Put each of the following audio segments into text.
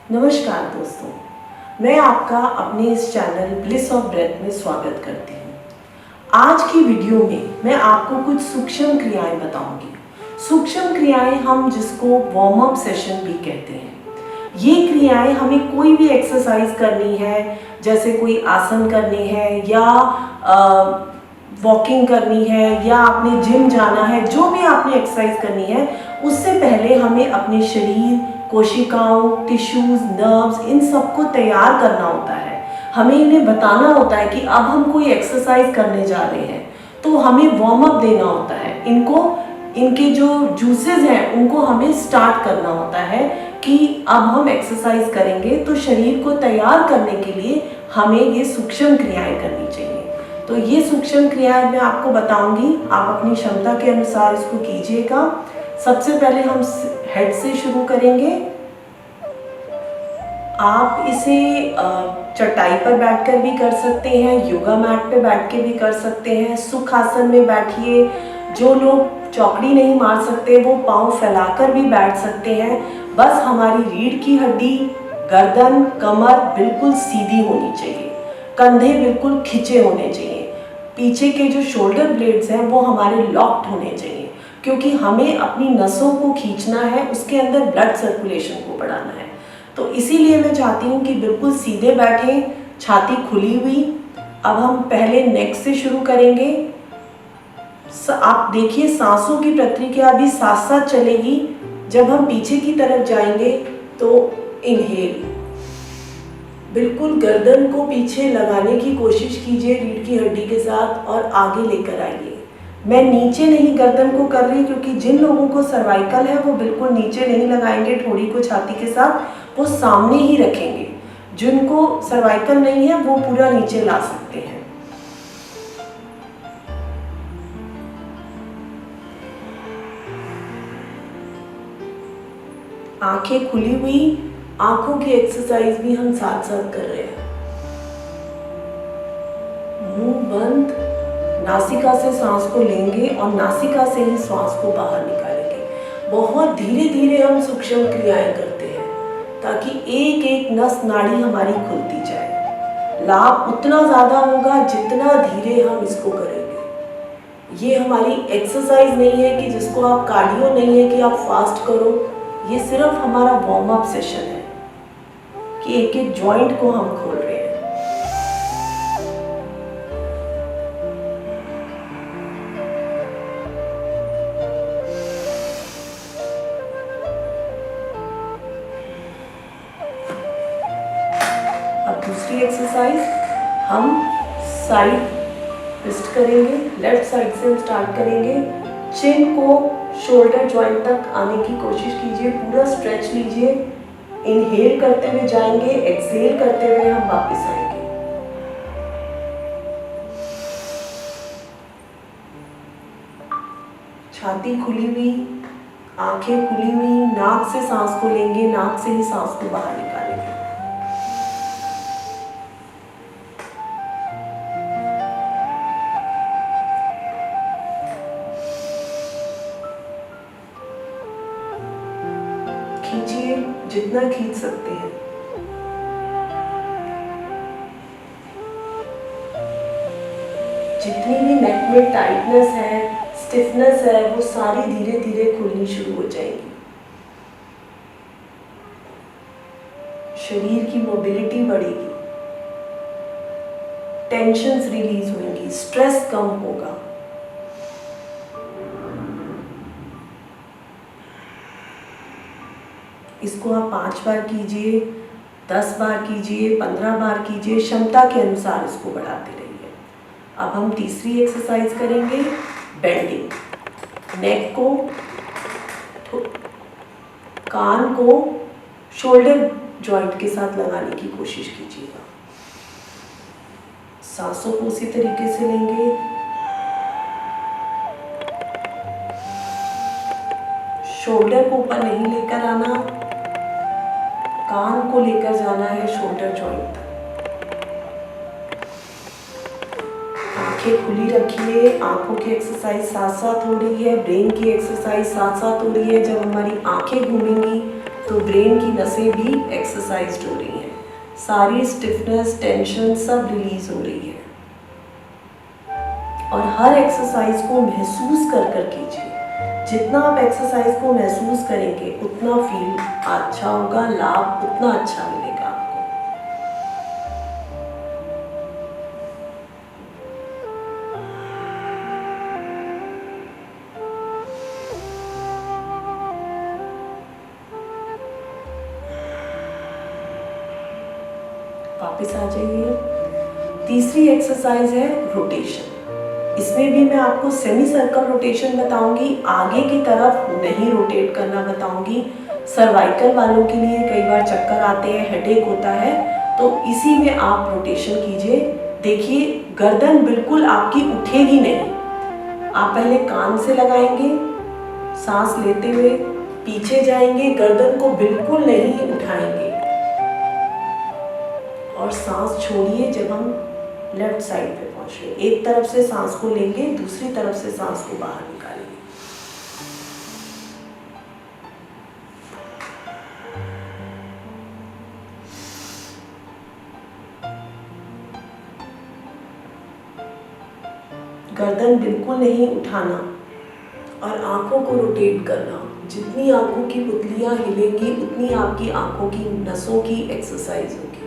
नमस्कार दोस्तों, मैं आपका अपने इस चैनल ब्लिस ऑफ ब्रेथ में स्वागत करती हूँ। आज की वीडियो में मैं आपको कुछ सूक्ष्म क्रियाएं बताऊंगी। सूक्ष्म क्रियाएं हम जिसको वार्म अप सेशन भी कहते हैं। ये क्रियाएं हमें कोई भी एक्सरसाइज करनी है, जैसे कोई आसन करनी है या वॉकिंग करनी है या आपने जिम जाना है, जो भी आपने एक्सरसाइज करनी है, उससे पहले हमें अपने शरीर, कोशिकाओं, टिश्यूज, नर्व्स, इन सबको तैयार करना होता है। हमें इन्हें बताना होता है कि अब हम कोई एक्सरसाइज करने जा रहे हैं, तो हमें वार्म अप देना होता है। इनके जो जूसेस हैं उनको हमें स्टार्ट करना होता है कि अब हम एक्सरसाइज करेंगे। तो शरीर को तैयार करने के लिए हमें ये सूक्ष्म क्रियाएं करनी चाहिए। तो ये सूक्ष्म क्रियाएं मैं आपको बताऊंगी, आप अपनी क्षमता के अनुसार इसको कीजिएगा। सबसे पहले हम हेड से शुरू करेंगे। आप इसे चटाई पर बैठकर भी कर सकते हैं, योगा मैट पे बैठ के भी कर सकते हैं, सुखासन में बैठिए। जो लोग चौकड़ी नहीं मार सकते वो पाँव फैलाकर भी बैठ सकते हैं। बस हमारी रीढ़ की हड्डी, गर्दन, कमर बिल्कुल सीधी होनी चाहिए, कंधे बिल्कुल खिंचे होने चाहिए, पीछे के जो शोल्डर ब्लेड्स हैं वो हमारे लॉक्ड होने चाहिए, क्योंकि हमें अपनी नसों को खींचना है, उसके अंदर ब्लड सर्कुलेशन को बढ़ाना है। तो इसीलिए मैं चाहती हूँ कि बिल्कुल सीधे बैठें, छाती खुली हुई। अब हम पहले नेक से शुरू करेंगे। आप देखिए सांसों की प्रक्रिया भी साथ साथ चलेगी। जब हम पीछे की तरफ जाएंगे तो इनहेल, बिल्कुल गर्दन को पीछे लगाने की कोशिश कीजिए रीढ़ की हड्डी के साथ और आगे लेकर आइए। मैं नीचे नहीं गर्दन को कर रही, क्योंकि जिन लोगों को सर्वाइकल है वो बिल्कुल नीचे नहीं लगाएंगे ठोड़ी को छाती के साथ, वो सामने ही रखेंगे। जिनको सर्वाइकल नहीं है वो पूरा नीचे ला सकते हैं। आंखें खुली हुई, आंखों की एक्सरसाइज भी हम साथ साथ कर रहे हैं। मुंह बंद, नासिका से सांस को लेंगे और नासिका से ही सांस को बाहर निकालेंगे। बहुत धीरे धीरे हम सूक्ष्म क्रियाएं करते हैं ताकि एक एक नस नाड़ी हमारी खुलती जाए। लाभ उतना ज़्यादा होगा जितना धीरे हम इसको करेंगे। ये हमारी एक्सरसाइज नहीं है कि जिसको आप कार्डियो नहीं है कि आप फास्ट करो। ये सिर्फ हमारा वार्म अप सेशन है कि एक एक जॉइंट को हम खोल रहे हैं। अब दूसरी एक्सरसाइज हम साइड ट्विस्ट करेंगे। लेफ्ट साइड से हम स्टार्ट करेंगे। चिन को शोल्डर जॉइंट तक आने की कोशिश कीजिए, पूरा स्ट्रेच लीजिए। इनहेल करते हुए जाएंगे, एक्सहेल करते हुए हम वापस आएंगे। छाती खुली हुई, आंखें खुली हुई, नाक से सांस को लेंगे, नाक से ही सांस को बाहर निकालेंगे। खींचिए जितना खींच सकते हैं। जितनी भी नेक में टाइटनेस है, स्टिफनेस है, वो सारी धीरे धीरे खुलनी शुरू हो जाएगी। शरीर की मोबिलिटी बढ़ेगी, टेंशन्स रिलीज होंगी, स्ट्रेस कम होगा। इसको आप 5 बार कीजिए, 10 बार कीजिए, 15 बार कीजिए, क्षमता के अनुसार इसको बढ़ाते रहिए। अब हम तीसरी एक्सरसाइज करेंगे, बेंडिंग। नेक को, कान को शोल्डर जॉइंट के साथ लगाने की कोशिश कीजिएगा। सांसों को उसी तरीके से लेंगे। शोल्डर को ऊपर नहीं लेकर आना, कान को लेकर जाना है शोल्डर जॉइंट तक। आंखें खुली रखिए, आंखों की एक्सरसाइज साथ साथ हो रही है, ब्रेन की एक्सरसाइज साथ साथ हो रही है। जब हमारी आंखें घूमेंगी तो ब्रेन की नसें भी एक्सरसाइज हो रही हैं, सारी स्टिफनेस, टेंशन सब रिलीज हो रही है। और हर एक्सरसाइज को महसूस कर कर कीजिए। जितना आप एक्सरसाइज को महसूस करेंगे उतना फील अच्छा होगा, लाभ उतना अच्छा मिलेगा आपको। वापस आ जाइए। तीसरी एक्सरसाइज है रोटेशन। इसमें भी मैं आपको सेमी सर्कल रोटेशन बताऊंगी, आगे की तरफ नहीं रोटेट करना बताऊंगी। सर्वाइकल वालों के लिए कई बार चक्कर आते हैं, हेडेक होता है, तो इसी में आप रोटेशन कीजिए। देखिए गर्दन बिल्कुल आपकी उठेगी नहीं। आप पहले कान से लगाएंगे, सांस लेते हुए पीछे जाएंगे, गर्दन को बिल्कुल नहीं उठाएंगे और सांस छोड़िए। जब हम लेफ्ट साइड पे पहुंच रहे, एक तरफ से सांस को लेंगे, दूसरी तरफ से सांस को बाहर निकालेंगे। गर्दन बिल्कुल नहीं उठाना और आंखों को रोटेट करना। जितनी आंखों की पुतलियां हिलेंगी उतनी आपकी आंखों की नसों की एक्सरसाइज होगी।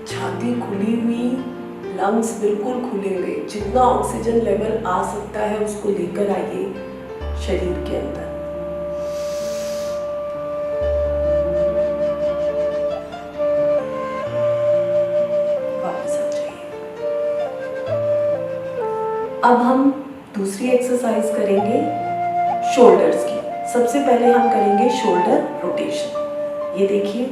छाती खुली हुई, लंग्स बिल्कुल खुले हुए, जितना ऑक्सीजन लेवल आ सकता है उसको लेकर आइए शरीर के अंदर। वापस आ जाइए। अब हम दूसरी एक्सरसाइज करेंगे शोल्डर्स की। सबसे पहले हम करेंगे शोल्डर रोटेशन। ये देखिए,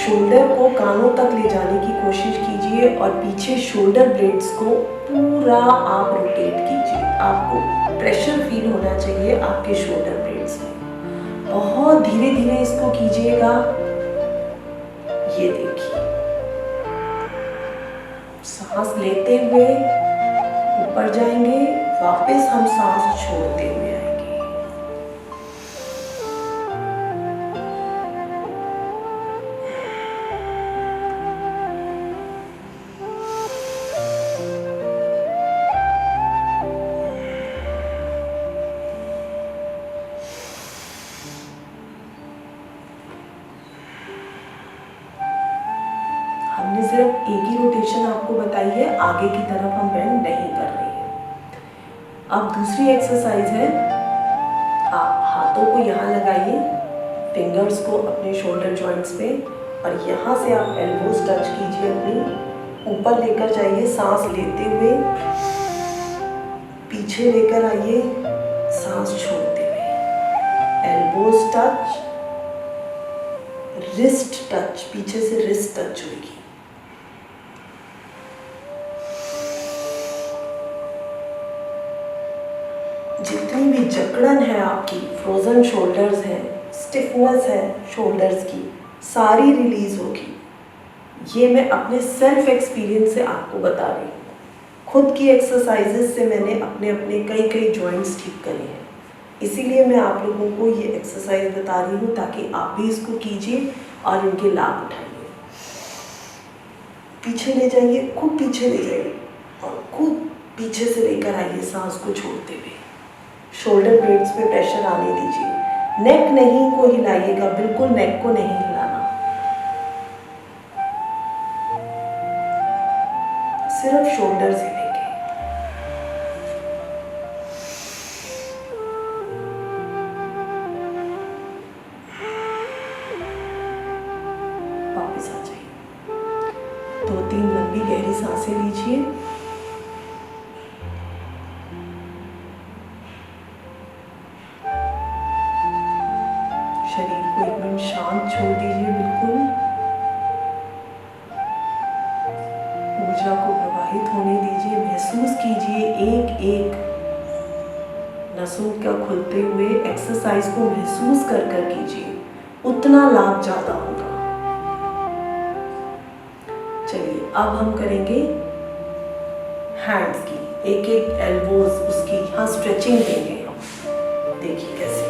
शोल्डर को कानों तक ले जाने की कोशिश कीजिए और पीछे शोल्डर ब्लेड्स को पूरा आप रोटेट कीजिए। आपको प्रेशर फील होना चाहिए आपके शोल्डर ब्लेड्स में। बहुत धीरे धीरे इसको कीजिएगा। ये देखिए, सांस लेते हुए ऊपर जाएंगे, वापस हम सांस छोड़ते हुए आएंगे। हमने सिर्फ एक ही रोटेशन आपको बताई है, आगे की तरफ हम बेंड नहीं कर रहे हैं। अब दूसरी एक्सरसाइज है, आप हाथों को यहाँ लगाइए, फिंगर्स को अपने शोल्डर जॉइंट्स पे, और यहाँ से आप एल्बोज टच कीजिए, अपनी ऊपर लेकर जाइए, सांस लेते हुए पीछे लेकर आइए, सांस छोड़ते हुए, एल्बोज टच, रिस्ट टच, पीछे से रिस्ट टच होगी। जितनी भी जकड़न है आपकी, फ्रोजन शोल्डर्स हैं, स्टिफनेस है शोल्डर्स की, सारी रिलीज होगी। ये मैं अपने सेल्फ एक्सपीरियंस से आपको बता रही हूँ। खुद की एक्सरसाइजेस से मैंने अपने अपने कई जॉइंट्स ठीक करे हैं, इसीलिए मैं आप लोगों को ये एक्सरसाइज बता रही हूँ ताकि आप भी इसको कीजिए और इनके लाभ उठाइए। पीछे ले जाइए, खूब पीछे ले जाइए और खूब पीछे से लेकर आइए, सांस को छोड़ते हुए। शोल्डर ब्लेड्स पे प्रेशर आने दीजिए। नेक नहीं को हिलाइएगा, बिल्कुल नेक को नहीं हिलाना, सिर्फ शोल्डर्स हिलेंगे। वापस आ जाइए। 2-3 लंबी गहरी सांसें लीजिए। शरीर को एकदम शांत छोड़ दीजिए, बिल्कुल ऊर्जा को प्रवाहित प्रवाहित होने दीजिए। महसूस कीजिए एक एक नसों का खुलते हुए। एक्सरसाइज को महसूस कर कर कीजिए, उतना लाभ ज़्यादा होगा। चलिए अब हम करेंगे हैंड्स की, एक एक एल्बोज उसकी यहाँ स्ट्रेचिंग देंगे हम। देखिए कैसे,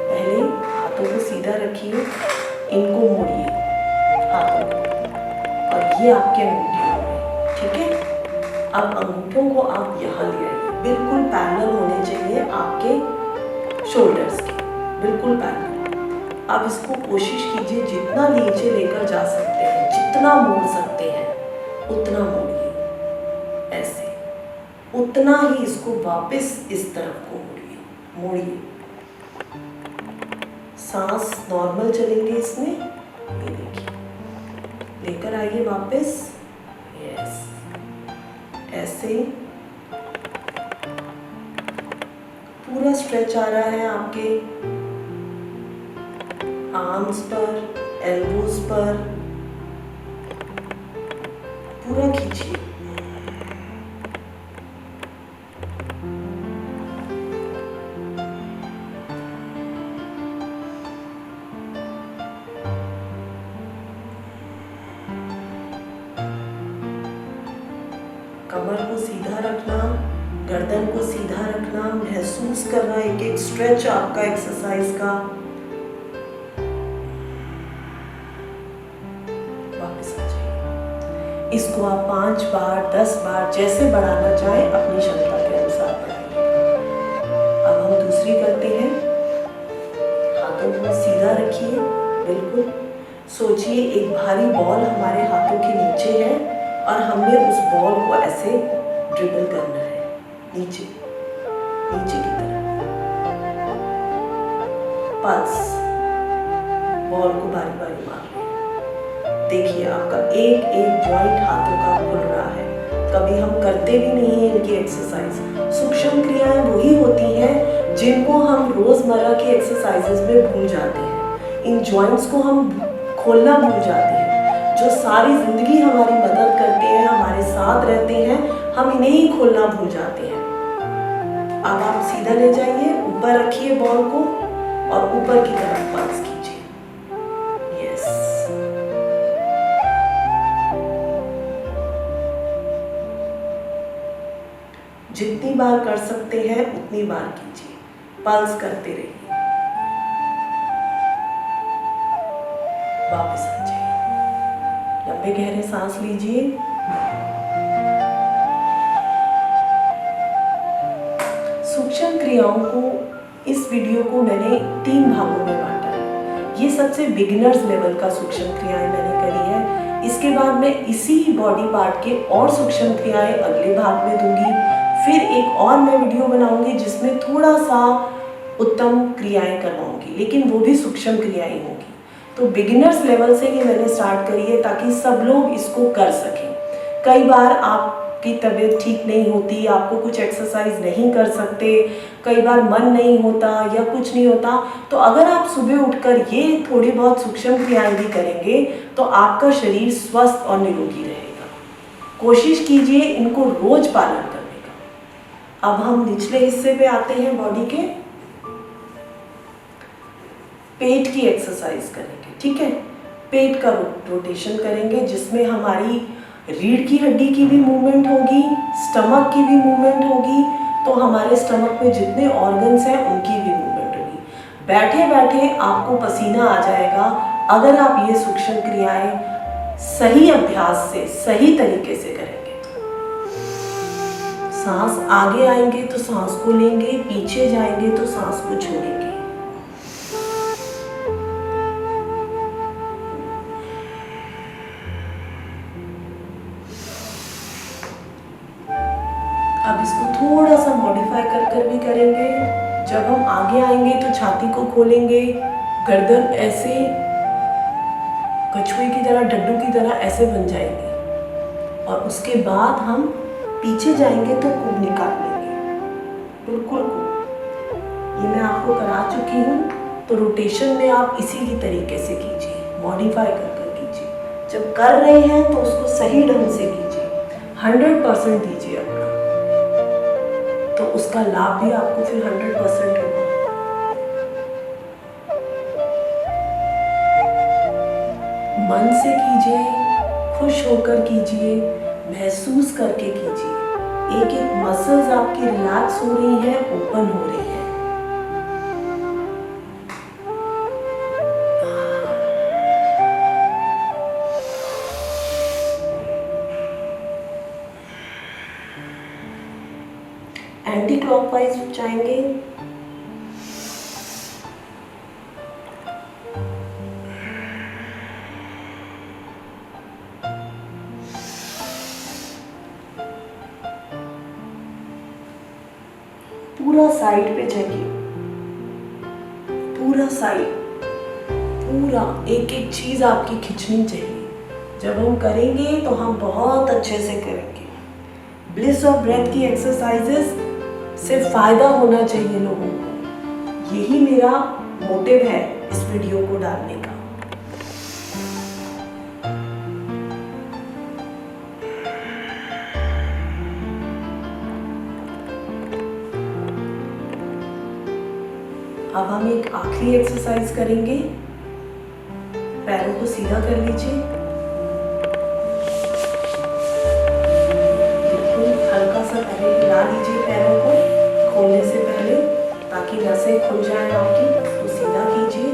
पहले हाथों को सीधा रखिए, इनको मोड़िए हाथों को, और ये आपके अंगूठे हो गए, ठीक है। अब अंगूठों को आप यहाँ ले आइए, बिल्कुल पैरेलल होने चाहिए आपके शोल्डर्स के, बिल्कुल पैरेलल। अब इसको कोशिश कीजिए जितना नीचे लेकर जा सकते हैं, जितना मोड़ सकते हैं उतना मोड़िए, ऐसे उतना ही इसको वापस इस तरफ को मोड़िए। सांस नॉर्मल चलेंगे इसमें, ये देखिए, लेकर आइए वापस, यस, ऐसे पूरा स्ट्रेच आ रहा है आपके आर्म्स पर, एल्बोज पर, पूरा खींचिए। कमर को सीधा रखना, गर्दन को सीधा रखना, महसूस करना एक एक स्ट्रेच आपका एक्सरसाइज का। वापस आ जाइए। इसको आप 5 बार 10 बार जैसे बढ़ाना चाहें अपनी क्षमता के अनुसार बढ़ाइए। अब हम दूसरी करते हैं। हाथों को सीधा रखिए, बिल्कुल सोचिए एक भारी बॉल हमारे हाथों के नीचे है और हमने उस बॉल को ऐसे ड्रिबल करना है नीचे, नीचे की तरफ। पल्स, बॉल को बारी बारी मार लें। देखिए आपका एक एक जॉइंट हाथों का खुल रहा है। कभी हम करते भी नहीं हैं इनकी एक्सरसाइज। सूक्ष्म क्रियाएं वही होती हैं जिनको हम रोजमर्रा के एक्सरसाइजेस में भूल जाते हैं। इन जॉइंट्स को हम खोलना भूल जाते हैं, जो सारी जिंदगी हमारी मदद करते हैं, हमारे साथ रहते हैं, हम इन्हें ही खोलना भूल जाते हैं। अब आप सीधा ले जाइए, ऊपर रखिए बॉल को और ऊपर की तरफ पल्स कीजिए, यस। जितनी बार कर सकते हैं उतनी बार कीजिए, पल्स करते रहिए। वापस आ जाइए, लंबे गहरे सांस लीजिए। सूक्ष्म क्रियाओं को, इस वीडियो को मैंने 3 भागों में बांटा है। ये सबसे बिगिनर्स लेवल का सूक्ष्म क्रियाएं मैंने करी है। इसके बाद मैं इसी बॉडी पार्ट के और सूक्ष्म क्रियाएं अगले भाग में दूंगी। फिर एक और मैं वीडियो बनाऊंगी जिसमें थोड़ा सा उत्तम क्रियाएं करवाऊंगी, लेकिन वो भी सूक्ष्म क्रियाएं होंगी। तो बिगिनर्स लेवल से ही मैंने स्टार्ट करी है ताकि सब लोग इसको कर सकें। कई बार आपकी तबीयत ठीक नहीं होती, आपको कुछ एक्सरसाइज नहीं कर सकते, कई बार मन नहीं होता या कुछ नहीं होता, तो अगर आप सुबह उठकर ये थोड़ी बहुत सूक्ष्म क्रियाएं भी करेंगे तो आपका शरीर स्वस्थ और निरोगी रहेगा। कोशिश कीजिए इनको रोज पालन करने का। अब हम निचले हिस्से पे आते हैं बॉडी के। पेट की एक्सरसाइज करेंगे, ठीक है। पेट का रोटेशन करेंगे जिसमें हमारी रीढ़ की हड्डी की भी मूवमेंट होगी, स्टमक की भी मूवमेंट होगी, तो हमारे स्टमक में जितने ऑर्गन्स हैं उनकी भी मूवमेंट होगी। बैठे बैठे आपको पसीना आ जाएगा अगर आप ये सूक्ष्म क्रियाएं सही अभ्यास से, सही तरीके से करेंगे। सांस आगे आएंगे तो सांस को लेंगे, पीछे जाएंगे तो सांस को छोड़ेंगे। अब इसको थोड़ा सा मॉडिफाई कर कर भी करेंगे। जब हम आगे आएंगे तो छाती को खोलेंगे, गर्दन ऐसे कछुए की तरह, डड्डू की तरह ऐसे बन जाएंगे, और उसके बाद हम पीछे जाएंगे तो कूब निकाल लेंगे, बिल्कुल कूब। ये मैं आपको करा चुकी हूँ, तो रोटेशन में आप इसी की तरीके से कीजिए, मॉडिफाई कर कर कीजिए। जब कर रहे हैं तो उसको सही ढंग से कीजिए, 100% दीजिए अपना, तो उसका लाभ भी आपको फिर 100% होगा। मन से कीजिए, खुश होकर कीजिए, महसूस करके कीजिए। एक एक मसल्स आपकी रिलैक्स हो रही हैं, ओपन हो रही हैं। एंटी क्लॉकवाइज जाएंगे। पूरा साइड पे जाइए, पूरा साइड, पूरा एक एक चीज आपकी खींचनी चाहिए। जब हम करेंगे तो हम बहुत अच्छे से करेंगे। ब्लिस ऑफ ब्रेथ की एक्सरसाइजेस से फायदा होना चाहिए लोगों को। यही मेरा मोटिव है इस वीडियो को डालने का। अब हम एक आखिरी एक्सरसाइज करेंगे। पैरों को सीधा कर लीजिए, बिल्कुल हल्का सा पहले हिला लीजिए पैरों को खोलने से पहले, ताकि नसें खुल जाएं आपकी। उसको सीधा कीजिए,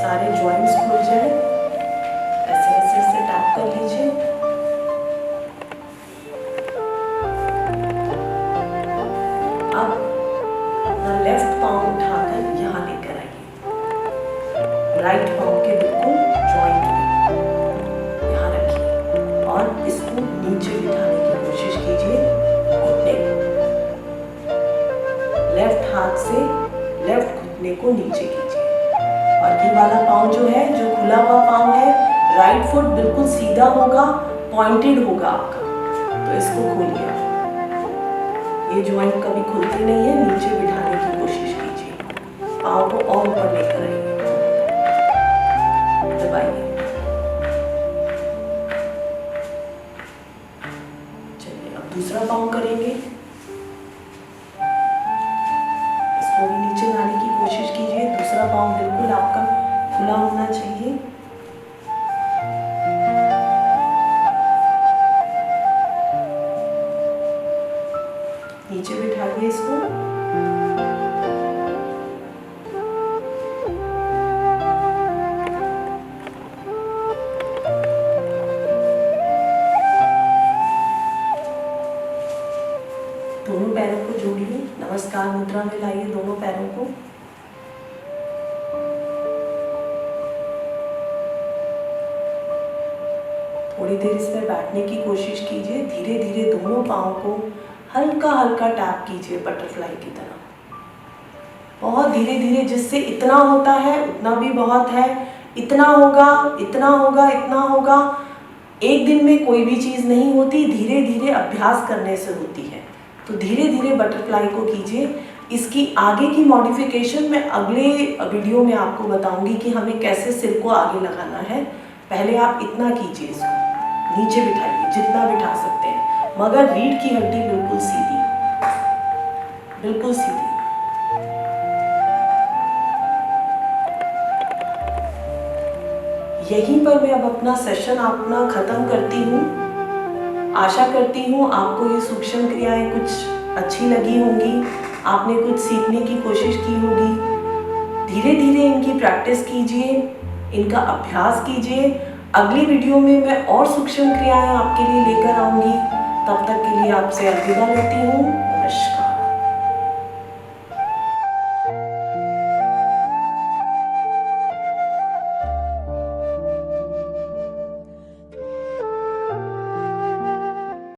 सारे जॉइंट्स खुल जाएं। ऐसे ऐसे से टैप कर लीजिए। अब लेफ्ट पाँव उठाकर यहाँ लेकर आइए, राइट पाँव के बिल्कुल जॉइंट में यहाँ रखिए और इसको नीचे बिठाने की कोशिश कीजिए घुटने को। लेफ्ट हाथ से लेफ्ट घुटने को नीचे कीजिए और ये वाला पाँव जो है, जो खुला हुआ पाँव है, राइट फुट बिल्कुल सीधा होगा, पॉइंटेड होगा आपका, तो इसको खोलिए। ये जॉइंट कभी खुलती नहीं है, नीचे बिठाने की कोशिश कीजिए। पाँव को और ऊपर लेकर आइए, दबाइए। चलिए अब दूसरा पाँव करेंगे। इसको भी नीचे लाने की कोशिश कीजिए। दूसरा पाँव बिल्कुल आपका खुला होना चाहिए। नीचे बिठाइए इसको। दोनों पैरों को जोड़िए, नमस्कार मुद्रा में लाइए दोनों पैरों को। थोड़ी देर इस पर बैठने की कोशिश कीजिए। धीरे धीरे दोनों पाँव को हल्का हल्का टैप कीजिए, बटरफ्लाई की तरह। बहुत धीरे धीरे, जिससे इतना होता है उतना भी बहुत है। इतना होगा, इतना होगा, इतना होगा। एक दिन में कोई भी चीज़ नहीं होती, धीरे धीरे अभ्यास करने से होती है। तो धीरे धीरे बटरफ्लाई को कीजिए। इसकी आगे की मॉडिफिकेशन मैं अगले वीडियो में आपको बताऊंगी कि हमें कैसे सिर को आगे लगाना है। पहले आप इतना कीजिए, इसको नीचे बिठाइए जितना बिठा सकते हैं, मगर रीढ़ की हड्डी बिल्कुल सीधी, बिल्कुल सीधी। यहीं पर मैं अब अपना सेशन अपना ख़त्म करती हूँ। आशा करती हूँ आपको ये सूक्ष्म क्रियाएं कुछ अच्छी लगी होंगी, आपने कुछ सीखने की कोशिश की होगी। धीरे धीरे इनकी प्रैक्टिस कीजिए, इनका अभ्यास कीजिए। अगली वीडियो में मैं और सूक्ष्म क्रियाएं आपके लिए लेकर आऊँगी। तब तक के लिए आपसे अलविदा लेती हूँ। नमस्कार।